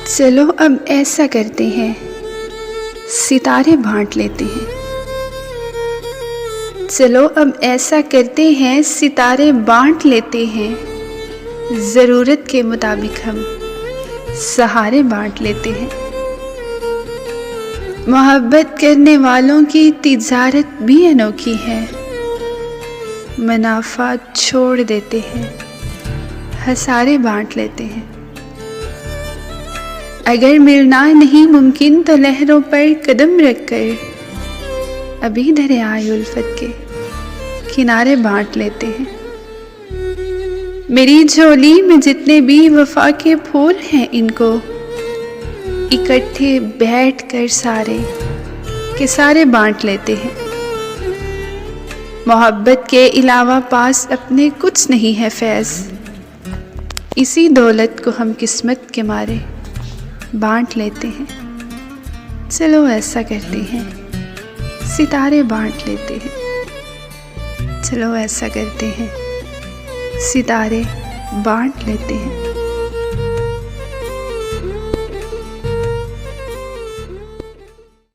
चलो अब ऐसा करते हैं, सितारे बांट लेते हैं। चलो अब ऐसा करते हैं, सितारे बांट लेते हैं। ज़रूरत के मुताबिक हम सहारे बांट लेते हैं। मोहब्बत करने वालों की तिजारत भी अनोखी है। मुनाफा छोड़ देते हैं, हसारे बांट लेते हैं। अगर मिलना नहीं मुमकिन तो लहरों पर कदम रखकर अभी दरियाए उल्फत के किनारे बांट लेते हैं। मेरी झोली में जितने भी वफा के फूल हैं, इनको इकट्ठे बैठकर सारे के सारे बांट लेते हैं। मोहब्बत के अलावा पास अपने कुछ नहीं है फैज़, इसी दौलत को हम किस्मत के मारे बांट लेते हैं। चलो ऐसा करते हैं, सितारे बांट लेते हैं। चलो ऐसा करते हैं, सितारे बांट लेते हैं।